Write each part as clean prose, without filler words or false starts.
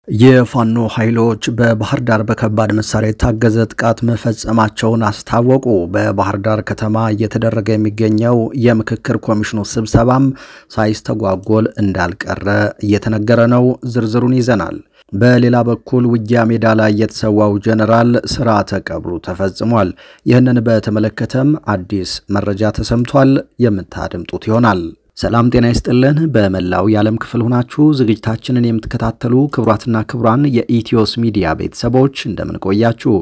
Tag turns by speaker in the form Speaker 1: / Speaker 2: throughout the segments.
Speaker 1: የፋኖ ኃይሎች በባህር ዳር በከባድ መሳሪያ የታገዘ ጥቃት መፈጸማቸውን አስታወቁ። በባህር ዳር ከተማ እየተደረገ የሚገኘው የምክክር ኮሚሽኑ ስብሰባም ሳይስተጓጎል እንዳልቀረ እየተነገረ ነው። ዝርዝሩን ይዘናል። በሌላ በኩል ውጊያ ሜዳ ላይ የተሰዋው ጀነራል ስርዓተ ቀብሩ ተፈጽሟል። ይህንን በተመለከተም አዲስ መረጃ ተሰምቷል። የምታደምጡት ይሆናል። ሰላም ጤና ይስጥልን። በመላው የዓለም ክፍል ሆናችሁ ዝግጅታችንን የምትከታተሉ ክቡራትና ክቡራን የኢትዮስ ሚዲያ ቤተሰቦች እንደምን ቆያችሁ?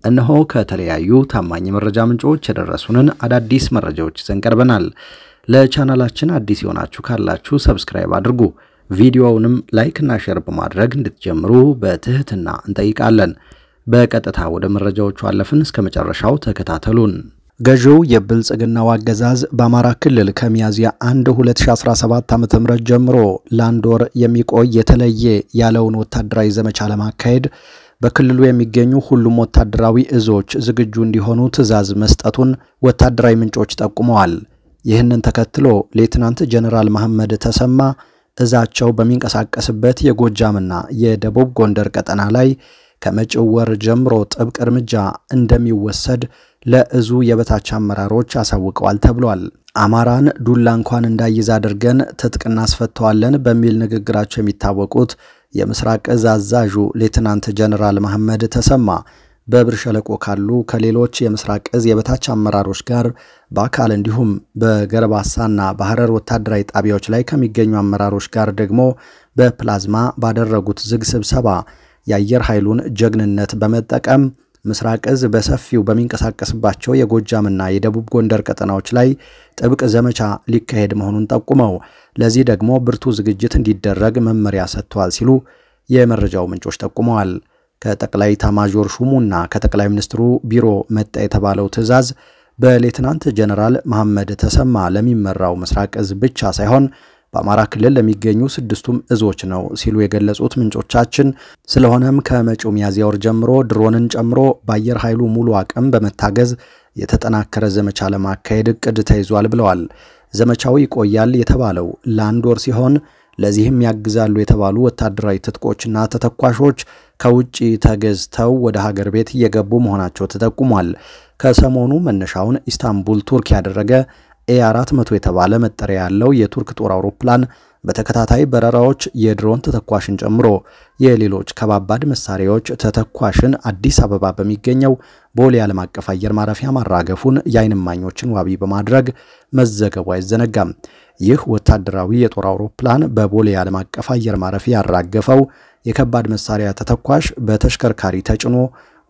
Speaker 1: እነሆ ከተለያዩ ታማኝ መረጃ ምንጮች የደረሱንን አዳዲስ መረጃዎች ይዘን ቀርበናል። ለቻናላችን አዲስ የሆናችሁ ካላችሁ ሰብስክራይብ አድርጉ። ቪዲዮውንም ላይክ እና ሼር በማድረግ እንድትጀምሩ በትህትና እንጠይቃለን። በቀጥታ ወደ መረጃዎቹ አለፍን። እስከ መጨረሻው ተከታተሉን። ገዢው የብልጽግናው አገዛዝ በአማራ ክልል ከሚያዝያ 1 2017 ዓ.ም ጀምሮ ለአንድ ወር የሚቆይ የተለየ ያለውን ወታደራዊ ዘመቻ ለማካሄድ በክልሉ የሚገኙ ሁሉም ወታደራዊ እዞች ዝግጁ እንዲሆኑ ትዕዛዝ መስጠቱን ወታደራዊ ምንጮች ጠቁመዋል። ይህንን ተከትሎ ሌተናንት ጀነራል መሐመድ ተሰማ እዛቸው በሚንቀሳቀስበት የጎጃምና የደቡብ ጎንደር ቀጠና ላይ ከመጪው ወር ጀምሮ ጥብቅ እርምጃ እንደሚወሰድ ለእዙ የበታች አመራሮች አሳውቀዋል ተብሏል። አማራን ዱላ እንኳን እንዳይዝ አድርገን ትጥቅ እናስፈተዋለን በሚል ንግግራቸው የሚታወቁት የምስራቅ እዝ አዛዡ ሌተናንት ጀነራል መሐመድ ተሰማ በብር ሸለቆ ካሉ ከሌሎች የምስራቅ እዝ የበታች አመራሮች ጋር በአካል እንዲሁም በገረባሳና በሐረር ወታደራዊ ጣቢያዎች ላይ ከሚገኙ አመራሮች ጋር ደግሞ በፕላዝማ ባደረጉት ዝግ ስብሰባ የአየር ኃይሉን ጀግንነት በመጠቀም ምስራቅ እዝ በሰፊው በሚንቀሳቀስባቸው የጎጃምና የደቡብ ጎንደር ቀጠናዎች ላይ ጥብቅ ዘመቻ ሊካሄድ መሆኑን ጠቁመው ለዚህ ደግሞ ብርቱ ዝግጅት እንዲደረግ መመሪያ ሰጥተዋል ሲሉ የመረጃው ምንጮች ጠቁመዋል። ከጠቅላይ ኤታማዦር ሹሙና ከጠቅላይ ሚኒስትሩ ቢሮ መጣ የተባለው ትዕዛዝ በሌተናንት ጀነራል መሐመድ ተሰማ ለሚመራው ምስራቅ እዝ ብቻ ሳይሆን በአማራ ክልል ለሚገኙ ስድስቱም እዞች ነው ሲሉ የገለጹት ምንጮቻችን፣ ስለሆነም ከመጪው ሚያዝያ ወር ጀምሮ ድሮንን ጨምሮ በአየር ኃይሉ ሙሉ አቅም በመታገዝ የተጠናከረ ዘመቻ ለማካሄድ እቅድ ተይዟል ብለዋል። ዘመቻው ይቆያል የተባለው ለአንድ ወር ሲሆን ለዚህም ያግዛሉ የተባሉ ወታደራዊ ትጥቆችና ተተኳሾች ከውጪ ተገዝተው ወደ ሀገር ቤት እየገቡ መሆናቸው ተጠቁሟል። ከሰሞኑ መነሻውን ኢስታንቡል ቱርክ ያደረገ ኤ400 የተባለ መጠሪያ ያለው የቱርክ ጦር አውሮፕላን በተከታታይ በረራዎች የድሮን ተተኳሽን ጨምሮ የሌሎች ከባባድ መሳሪያዎች ተተኳሽን አዲስ አበባ በሚገኘው ቦሌ ዓለም አቀፍ አየር ማረፊያ ማራገፉን የዓይን እማኞችን ዋቢ በማድረግ መዘገቡ አይዘነጋም። ይህ ወታደራዊ የጦር አውሮፕላን በቦሌ ዓለም አቀፍ አየር ማረፊያ ያራገፈው የከባድ መሳሪያ ተተኳሽ በተሽከርካሪ ተጭኖ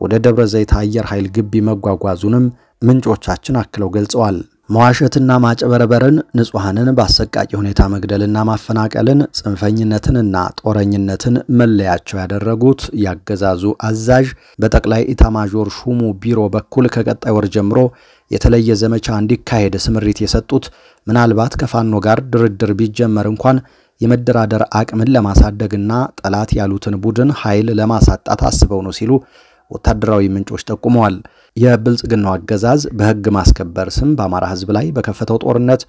Speaker 1: ወደ ደብረ ዘይት አየር ኃይል ግቢ መጓጓዙንም ምንጮቻችን አክለው ገልጸዋል። መዋሸትና ማጨበረበርን፣ ንጹሃንን በአሰቃቂ ሁኔታ መግደልና ማፈናቀልን፣ ጽንፈኝነትንና ጦረኝነትን መለያቸው ያደረጉት ያገዛዙ አዛዥ በጠቅላይ ኤታማዦር ሹሙ ቢሮ በኩል ከቀጣይ ወር ጀምሮ የተለየ ዘመቻ እንዲካሄድ ስምሪት የሰጡት ምናልባት ከፋኖ ጋር ድርድር ቢጀመር እንኳን የመደራደር አቅምን ለማሳደግና ጠላት ያሉትን ቡድን ኃይል ለማሳጣት አስበው ነው ሲሉ ወታደራዊ ምንጮች ጠቁመዋል። የብልጽግናው አገዛዝ በሕግ ማስከበር ስም በአማራ ሕዝብ ላይ በከፈተው ጦርነት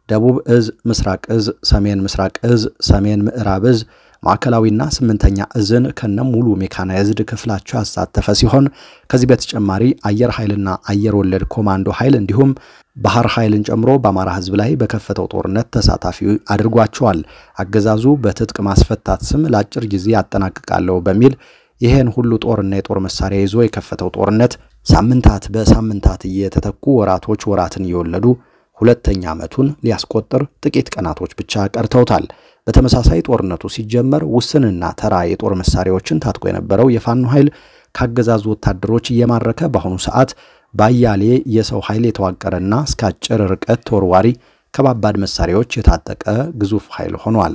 Speaker 1: ደቡብ እዝ፣ ምስራቅ እዝ፣ ሰሜን ምስራቅ እዝ፣ ሰሜን ምዕራብ እዝ፣ ማዕከላዊና 8ኛ እዝን ከነሙሉ ሜካናይዝድ ክፍላቸው ያሳተፈ ሲሆን ከዚህ በተጨማሪ አየር ኃይልና አየር ወለድ ኮማንዶ ኃይል እንዲሁም ባህር ኃይልን ጨምሮ በአማራ ሕዝብ ላይ በከፈተው ጦርነት ተሳታፊ አድርጓቸዋል። አገዛዙ በትጥቅ ማስፈታት ስም ለአጭር ጊዜ ያጠናቅቃለሁ በሚል ይሄን ሁሉ ጦርና የጦር መሳሪያ ይዞ የከፈተው ጦርነት ሳምንታት በሳምንታት እየተተኩ ወራትን እየወለዱ ሁለተኛ ዓመቱን ሊያስቆጥር ጥቂት ቀናቶች ብቻ ቀርተውታል። በተመሳሳይ ጦርነቱ ሲጀመር ውስንና ተራ የጦር መሳሪያዎችን ታጥቆ የነበረው የፋኖ ኃይል ካገዛዙ ወታደሮች እየማረከ በአሁኑ ሰዓት ባያሌ የሰው ኃይል የተዋቀረና እስከ አጭር ርቀት ተወርዋሪ ከባባድ መሳሪያዎች የታጠቀ ግዙፍ ኃይል ሆኗል።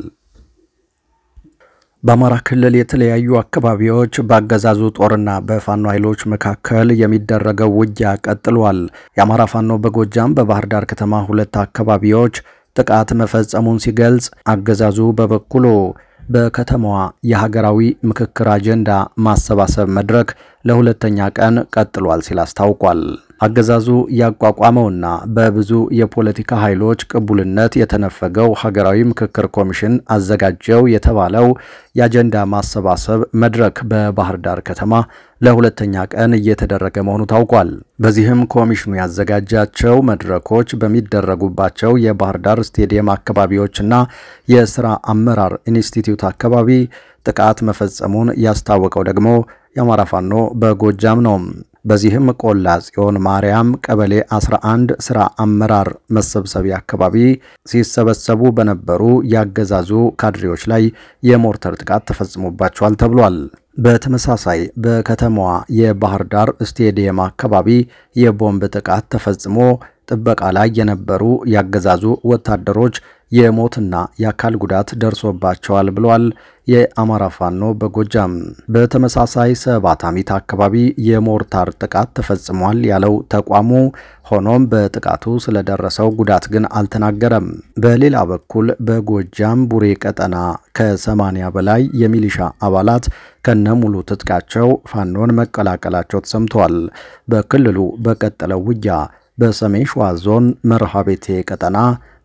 Speaker 1: በአማራ ክልል የተለያዩ አካባቢዎች በአገዛዙ ጦርና በፋኖ ኃይሎች መካከል የሚደረገው ውጊያ ቀጥሏል። የአማራ ፋኖ በጎጃም በባህር ዳር ከተማ 2 አካባቢዎች ጥቃት መፈጸሙን ሲገልጽ፣ አገዛዙ በበኩሉ በከተማዋ የሀገራዊ ምክክር አጀንዳ ማሰባሰብ መድረክ ለሁለተኛ ቀን ቀጥሏል ሲል አስታውቋል። አገዛዙ ያቋቋመውና በብዙ የፖለቲካ ኃይሎች ቅቡልነት የተነፈገው ሀገራዊ ምክክር ኮሚሽን አዘጋጀው የተባለው የአጀንዳ ማሰባሰብ መድረክ በባህር ዳር ከተማ ለሁለተኛ ቀን እየተደረገ መሆኑ ታውቋል። በዚህም ኮሚሽኑ ያዘጋጃቸው መድረኮች በሚደረጉባቸው የባህር ዳር ስቴዲየም አካባቢዎችና የሥራ አመራር ኢንስቲትዩት አካባቢ ጥቃት መፈጸሙን ያስታወቀው ደግሞ የአማራ ፋኖ በጎጃም ነው። በዚህም ቆላ ጽዮን ማርያም ቀበሌ 11 ሥራ አመራር መሰብሰቢያ አካባቢ ሲሰበሰቡ በነበሩ ያገዛዙ ካድሬዎች ላይ የሞርተር ጥቃት ተፈጽሞባቸዋል ተብሏል። በተመሳሳይ በከተማዋ የባህር ዳር ስቴዲየም አካባቢ የቦምብ ጥቃት ተፈጽሞ ጥበቃ ላይ የነበሩ ያገዛዙ ወታደሮች የሞትና የአካል ጉዳት ደርሶባቸዋል ብሏል የአማራ ፋኖ በጎጃም። በተመሳሳይ ሰባታሚት አካባቢ የሞርታር ጥቃት ተፈጽሟል ያለው ተቋሙ ሆኖም በጥቃቱ ስለደረሰው ጉዳት ግን አልተናገረም። በሌላ በኩል በጎጃም ቡሬ ቀጠና ከ80 በላይ የሚሊሻ አባላት ከነሙሉ ትጥቃቸው ፋኖን መቀላቀላቸው ተሰምቷል። በክልሉ በቀጠለው ውጊያ በሰሜን ሸዋ ዞን መርሃቤቴ ቀጠና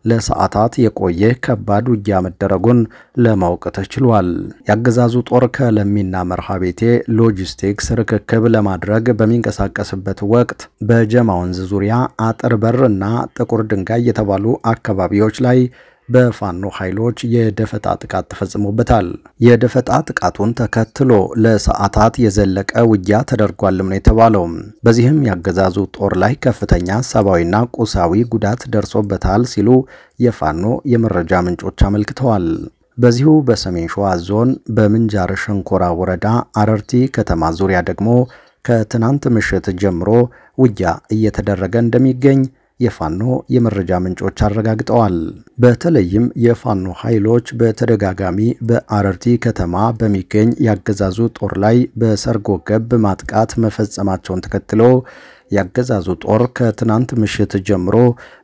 Speaker 1: ለሰዓታት የቆየ ከባድ ውጊያ መደረጉን ለማወቅ ተችሏል። ያገዛዙ ጦር ከለሚና መርሃቤቴ ሎጂስቲክስ ርክክብ ለማድረግ በሚንቀሳቀስበት ወቅት በጀማ ወንዝ ዙሪያ አጥር በርና ጥቁር ድንጋይ የተባሉ አካባቢዎች ላይ በፋኖ ኃይሎች የደፈጣ ጥቃት ተፈጽሞበታል። የደፈጣ ጥቃቱን ተከትሎ ለሰዓታት የዘለቀ ውጊያ ተደርጓልም ነው የተባለው። በዚህም ያገዛዙ ጦር ላይ ከፍተኛ ሰብአዊና ቁሳዊ ጉዳት ደርሶበታል ሲሉ የፋኖ የመረጃ ምንጮች አመልክተዋል። በዚሁ በሰሜን ሸዋ ዞን በምንጃር ሸንኮራ ወረዳ አረርቲ ከተማ ዙሪያ ደግሞ ከትናንት ምሽት ጀምሮ ውጊያ እየተደረገ እንደሚገኝ የፋኖ የመረጃ ምንጮች አረጋግጠዋል። በተለይም የፋኖ ኃይሎች በተደጋጋሚ በአረርቲ ከተማ በሚገኝ ያገዛዙ ጦር ላይ በሰርጎ ገብ ማጥቃት መፈጸማቸውን ተከትሎ ያገዛዙ ጦር ከትናንት ምሽት ጀምሮ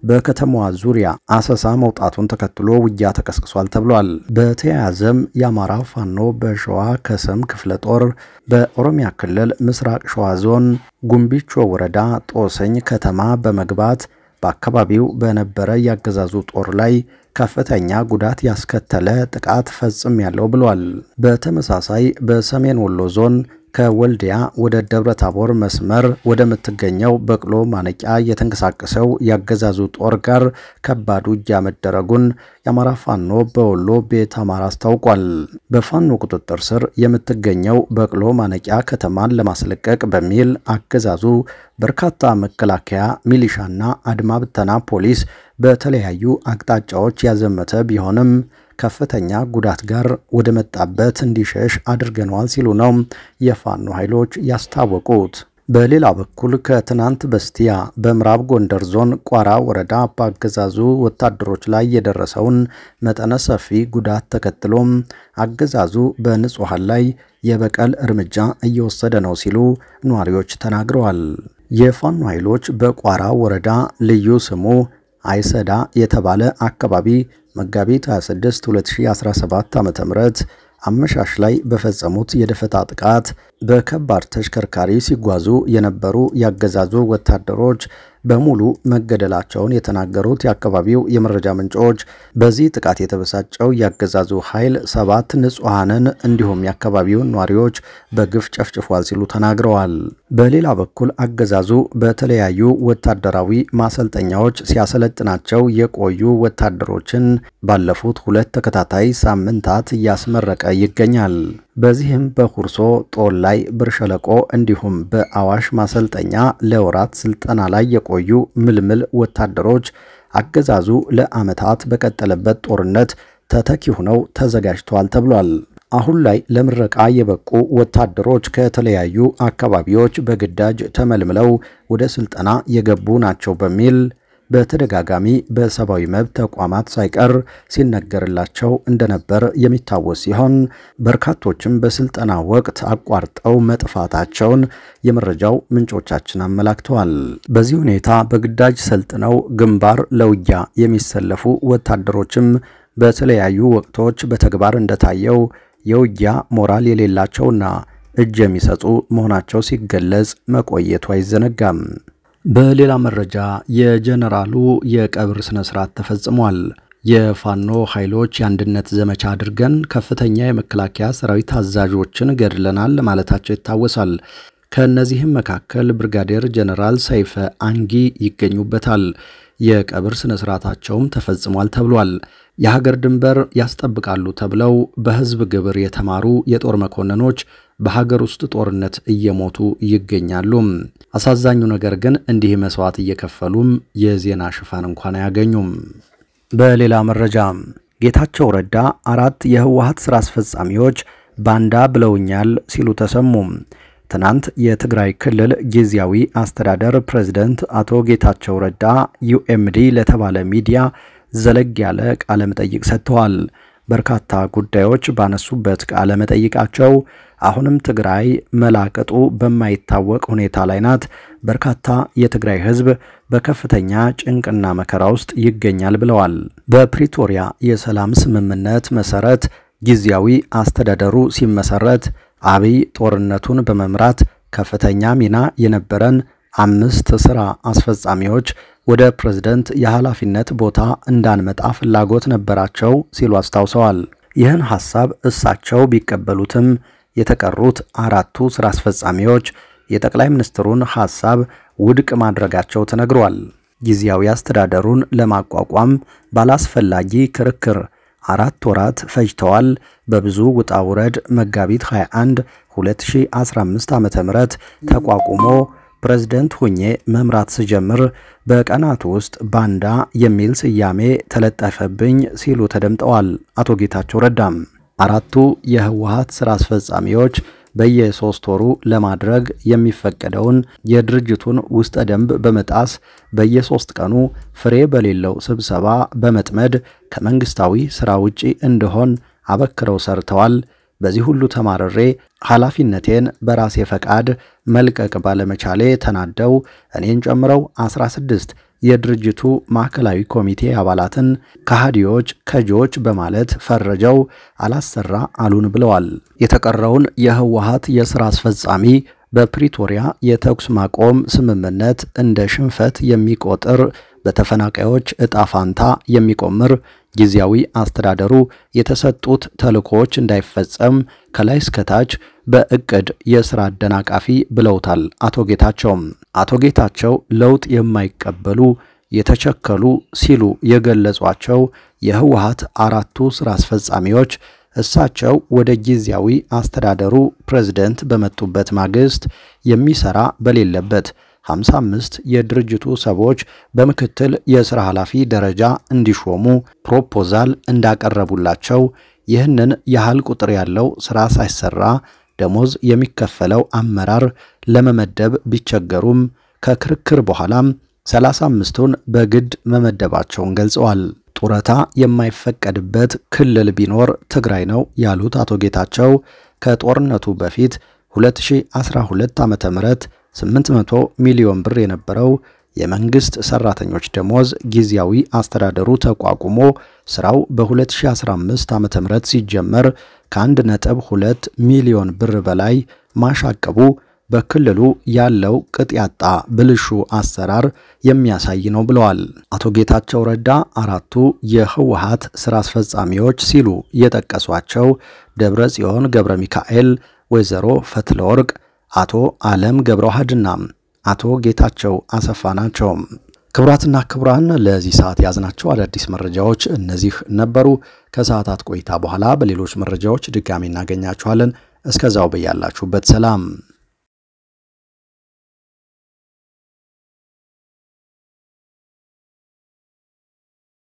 Speaker 1: በከተማዋ ዙሪያ አሰሳ መውጣቱን ተከትሎ ውጊያ ተቀስቅሷል ተብሏል። በተያያዘም የአማራ ፋኖ በሸዋ ከሰም ክፍለ ጦር በኦሮሚያ ክልል ምስራቅ ሸዋ ዞን ጉምቢቾ ወረዳ ጦሰኝ ከተማ በመግባት በአካባቢው በነበረ ያገዛዙ ጦር ላይ ከፍተኛ ጉዳት ያስከተለ ጥቃት ፈጽም ያለው ብሏል። በተመሳሳይ በሰሜን ወሎ ዞን ከወልዲያ ወደ ደብረ ታቦር መስመር ወደ ምትገኘው በቅሎ ማነቂያ የተንቀሳቀሰው ያገዛዙ ጦር ጋር ከባድ ውጊያ መደረጉን የአማራ ፋኖ በወሎ ቤት አማራ አስታውቋል። በፋኖ ቁጥጥር ስር የምትገኘው በቅሎ ማነቂያ ከተማን ለማስለቀቅ በሚል አገዛዙ በርካታ መከላከያ ሚሊሻና አድማ ብተና ፖሊስ በተለያዩ አቅጣጫዎች ያዘመተ ቢሆንም ከፍተኛ ጉዳት ጋር ወደ መጣበት እንዲሸሽ አድርገናል ሲሉ ነው የፋኖ ኃይሎች ያስታወቁት። በሌላ በኩል ከትናንት በስቲያ በምዕራብ ጎንደር ዞን ቋራ ወረዳ በአገዛዙ ወታደሮች ላይ የደረሰውን መጠነ ሰፊ ጉዳት ተከትሎ አገዛዙ በንጹሃን ላይ የበቀል እርምጃ እየወሰደ ነው ሲሉ ነዋሪዎች ተናግረዋል። የፋኖ ኃይሎች በቋራ ወረዳ ልዩ ስሙ አይሰዳ የተባለ አካባቢ መጋቢት 26 2017 ዓ.ም አመሻሽ ላይ በፈጸሙት የደፈጣ ጥቃት በከባድ ተሽከርካሪ ሲጓዙ የነበሩ ያገዛዙ ወታደሮች በሙሉ መገደላቸውን የተናገሩት የአካባቢው የመረጃ ምንጮች በዚህ ጥቃት የተበሳጨው ያገዛዙ ኃይል 7 ንጹሃንን እንዲሁም የአካባቢውን ነዋሪዎች በግፍ ጨፍጭፏል ሲሉ ተናግረዋል። በሌላ በኩል አገዛዙ በተለያዩ ወታደራዊ ማሰልጠኛዎች ሲያሰለጥናቸው የቆዩ ወታደሮችን ባለፉት 2 ተከታታይ ሳምንታት እያስመረቀ ይገኛል። በዚህም በሁርሶ ጦል ላይ ብርሸለቆ እንዲሁም በአዋሽ ማሰልጠኛ ለወራት ስልጠና ላይ የቆዩ ምልምል ወታደሮች አገዛዙ ለዓመታት በቀጠለበት ጦርነት ተተኪ ሆነው ተዘጋጅተዋል ተብሏል። አሁን ላይ ለምረቃ የበቁ ወታደሮች ከተለያዩ አካባቢዎች በግዳጅ ተመልምለው ወደ ስልጠና የገቡ ናቸው በሚል በተደጋጋሚ በሰብአዊ መብት ተቋማት ሳይቀር ሲነገርላቸው እንደነበር የሚታወስ ሲሆን በርካቶችም በስልጠና ወቅት አቋርጠው መጥፋታቸውን የመረጃው ምንጮቻችን አመላክተዋል። በዚህ ሁኔታ በግዳጅ ሰልጥነው ግንባር ለውጊያ የሚሰለፉ ወታደሮችም በተለያዩ ወቅቶች በተግባር እንደታየው የውጊያ ሞራል የሌላቸውና እጅ የሚሰጡ መሆናቸው ሲገለጽ መቆየቱ አይዘነጋም። በሌላ መረጃ የጀነራሉ የቀብር ስነ ስርዓት ተፈጽሟል። የፋኖ ኃይሎች የአንድነት ዘመቻ አድርገን ከፍተኛ የመከላከያ ሰራዊት አዛዦችን ገድለናል ማለታቸው ይታወሳል። ከነዚህም መካከል ብርጋዴር ጀነራል ሰይፈ አንጊ ይገኙበታል። የቀብር ስነ ስርዓታቸውም ተፈጽሟል ተብሏል። የሀገር ድንበር ያስጠብቃሉ ተብለው በህዝብ ግብር የተማሩ የጦር መኮንኖች በሀገር ውስጥ ጦርነት እየሞቱ ይገኛሉ። አሳዛኙ ነገር ግን እንዲህ መስዋዕት እየከፈሉም የዜና ሽፋን እንኳን አያገኙም። በሌላ መረጃ ጌታቸው ረዳ 4 የህወሓት ስራ አስፈጻሚዎች ባንዳ ብለውኛል ሲሉ ተሰሙ። ትናንት የትግራይ ክልል ጊዜያዊ አስተዳደር ፕሬዝዳንት አቶ ጌታቸው ረዳ ዩኤምዲ ለተባለ ሚዲያ ዘለግ ያለ ቃለ መጠይቅ ሰጥተዋል። በርካታ ጉዳዮች ባነሱበት ቃለ መጠይቃቸው አሁንም ትግራይ መላቀጡ በማይታወቅ ሁኔታ ላይ ናት፣ በርካታ የትግራይ ህዝብ በከፍተኛ ጭንቅና መከራ ውስጥ ይገኛል ብለዋል። በፕሪቶሪያ የሰላም ስምምነት መሰረት ጊዜያዊ አስተዳደሩ ሲመሰረት አብይ ጦርነቱን በመምራት ከፍተኛ ሚና የነበረን 5 ስራ አስፈጻሚዎች ወደ ፕሬዝዳንት የኃላፊነት ቦታ እንዳንመጣ ፍላጎት ነበራቸው ሲሉ አስታውሰዋል። ይህን ሐሳብ እሳቸው ቢቀበሉትም የተቀሩት 4ቱ ስራ አስፈጻሚዎች የጠቅላይ ሚኒስትሩን ሐሳብ ውድቅ ማድረጋቸው ተነግሯል። ጊዜያዊ አስተዳደሩን ለማቋቋም ባላስፈላጊ ክርክር 4 ወራት ፈጅተዋል። በብዙ ውጣ ውረድ መጋቢት 21 2015 ዓ.ም ተቋቁሞ ፕሬዝዳንት ሆኜ መምራት ስጀምር በቀናት ውስጥ ባንዳ የሚል ስያሜ ተለጠፈብኝ ሲሉ ተደምጠዋል። አቶ ጌታቸው ረዳም 4ቱ የህወሓት ስራ አስፈጻሚዎች በየ3 ወሩ ለማድረግ የሚፈቀደውን የድርጅቱን ውስጥ ደንብ በመጣስ በየ3 ቀኑ ፍሬ በሌለው ስብሰባ በመጥመድ ከመንግስታዊ ስራ ውጪ እንደሆን አበክረው ሰርተዋል። በዚህ ሁሉ ተማረሬ ኃላፊነቴን በራሴ ፈቃድ መልቀቅ ባለመቻሌ ተናደው እኔን ጨምረው 16 የድርጅቱ ማዕከላዊ ኮሚቴ አባላትን ከሃዲዎች ከጆች በማለት ፈረጀው አላሰራ አሉን ብለዋል። የተቀረውን የህወሓት የሥራ አስፈጻሚ በፕሪቶሪያ የተኩስ ማቆም ስምምነት እንደ ሽንፈት የሚቆጥር በተፈናቃዮች ዕጣ ፋንታ የሚቆምር ጊዜያዊ አስተዳደሩ የተሰጡት ተልእኮች እንዳይፈጸም ከላይ እስከታች በእቅድ የሥራ አደናቃፊ ብለውታል አቶ ጌታቸው ለውጥ የማይቀበሉ የተቸከሉ ሲሉ የገለጿቸው የህወሓት 4ቱ ስራ አስፈጻሚዎች እሳቸው ወደ ጊዜያዊ አስተዳደሩ ፕሬዝዳንት በመጡበት ማግስት የሚሰራ በሌለበት 55 የድርጅቱ ሰዎች በምክትል የሥራ ኃላፊ ደረጃ እንዲሾሙ ፕሮፖዛል እንዳቀረቡላቸው ይህንን ያህል ቁጥር ያለው ሥራ ሳይሰራ ደሞዝ የሚከፈለው አመራር ለመመደብ ቢቸገሩም ከክርክር በኋላም 35ቱን በግድ መመደባቸውን ገልጸዋል። ጡረታ የማይፈቀድበት ክልል ቢኖር ትግራይ ነው ያሉት አቶ ጌታቸው ከጦርነቱ በፊት 2012 ዓ.ም 800 ሚሊዮን ብር የነበረው የመንግስት ሰራተኞች ደሞዝ ጊዜያዊ አስተዳደሩ ተቋቁሞ ስራው በ2015 ዓ.ም ሲጀመር ከ1.2 ሚሊዮን ብር በላይ ማሻቀቡ በክልሉ ያለው ቅጥ ያጣ ብልሹ አሰራር የሚያሳይ ነው ብለዋል። አቶ ጌታቸው ረዳ 4ቱ የህወሓት ስራ አስፈጻሚዎች ሲሉ የጠቀሷቸው ደብረጽዮን ገብረ ሚካኤል፣ ወይዘሮ ፈትለወርቅ፣ አቶ ዓለም ገብረዋህድና አቶ ጌታቸው አሰፋ ናቸው። ክቡራትና ክቡራን ለዚህ ሰዓት ያዝናቸው አዳዲስ መረጃዎች እነዚህ ነበሩ። ከሰዓታት ቆይታ በኋላ በሌሎች መረጃዎች ድጋሚ እናገኛችኋለን። እስከዛው በያላችሁበት ሰላም